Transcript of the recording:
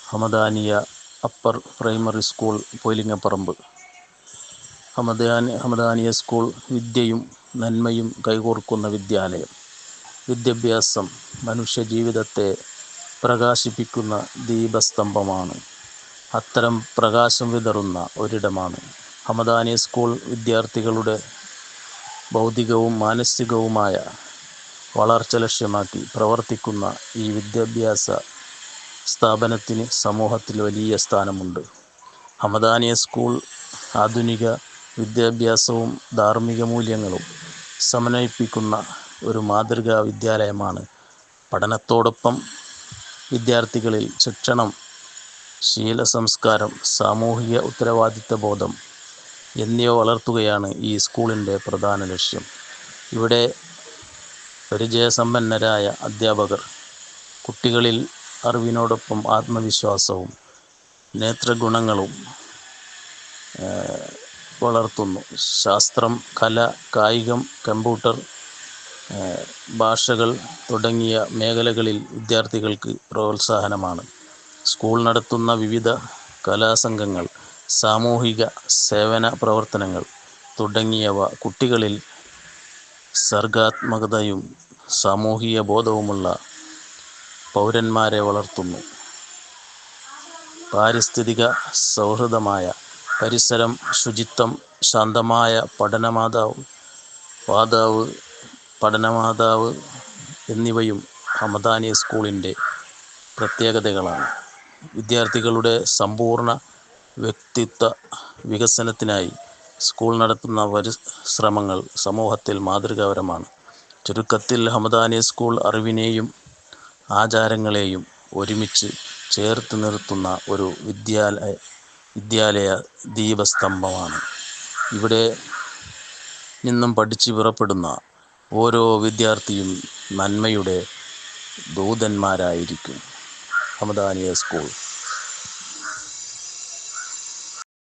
Hamadaniya upper primary school Poyilingaparamb. Hamadaniya school വിദ്യയും നന്മയും കൈകോർക്കുന്ന വിദ്യാലയം. വിദ്യാഭ്യാസം മനുഷ്യജീവിതത്തെ പ്രകാശിപ്പിക്കുന്ന ദീപസ്തംഭമാണ്. അത്തരം പ്രകാശം വിതറുന്ന ഒരിടമാണ് ഹമദാനിയ സ്കൂൾ. വിദ്യാർത്ഥികളുടെ ഭൗതികവും മാനസികവുമായ വളർച്ച ലക്ഷ്യമാക്കി പ്രവർത്തിക്കുന്ന ഈ വിദ്യാഭ്യാസ സ്ഥാപനത്തിന് സമൂഹത്തിൽ വലിയ സ്ഥാനമുണ്ട്. ഹമദാനിയ സ്കൂൾ ആധുനിക വിദ്യാഭ്യാസവും ധാർമ്മിക മൂല്യങ്ങളും സമന്വയിപ്പിക്കുന്ന ഒരു മാതൃകാ വിദ്യാലയമാണ്. പഠനത്തോടൊപ്പം വിദ്യാർത്ഥികളിൽ ശിക്ഷണം, ശീലസംസ്കാരം, സാമൂഹിക ഉത്തരവാദിത്ത ബോധം എന്നിവ വളർത്തുകയാണ് ഈ സ്കൂളിൻ്റെ പ്രധാന ലക്ഷ്യം. ഇവിടെ പരിചയസമ്പന്നരായ അധ്യാപകർ കുട്ടികളിൽ അറിവിനോടൊപ്പം ആത്മവിശ്വാസവും നേതൃഗുണങ്ങളും വളർത്തുന്നു. ശാസ്ത്രം, കല, കായികം, കമ്പ്യൂട്ടർ, ഭാഷകൾ തുടങ്ങിയ മേഖലകളിൽ വിദ്യാർത്ഥികൾക്ക് പ്രോത്സാഹനമാണ്. സ്കൂൾ നടത്തുന്ന വിവിധ കലാസംഘങ്ങൾ, സാമൂഹിക സേവന പ്രവർത്തനങ്ങൾ തുടങ്ങിയവ കുട്ടികളിൽ സർഗാത്മകതയും സാമൂഹിക ബോധവുമുള്ള പൗരന്മാരെ വളർത്തുന്നു. പാരിസ്ഥിതിക സൗഹൃദമായ പരിസരം, ശുചിത്വം, ശാന്തമായ പഠനമാതാവ് എന്നിവയും ഹമദാനിയ സ്കൂളിൻ്റെ പ്രത്യേകതകളാണ്. വിദ്യാർത്ഥികളുടെ സമ്പൂർണ്ണ വ്യക്തിത്വ വികസനത്തിനായി സ്കൂൾ നടത്തുന്ന പരിശ്രമങ്ങൾ സമൂഹത്തിൽ മാതൃകാപരമാണ്. ചുരുക്കത്തിൽ, ഹമദാനിയ സ്കൂൾ അറിവിനെയും ആചാരങ്ങളെയും ഒരുമിച്ച് ചേർത്ത് നിർത്തുന്ന ഒരു വിദ്യാലയ ദീപസ്തംഭമാണ്. ഇവിടെ നിന്നും പഠിച്ച് പുറപ്പെടുന്ന ഓരോ വിദ്യാർത്ഥിയും നന്മയുടെ ദൂതന്മാരായിരിക്കും. ഹമദാനിയ സ്കൂൾ.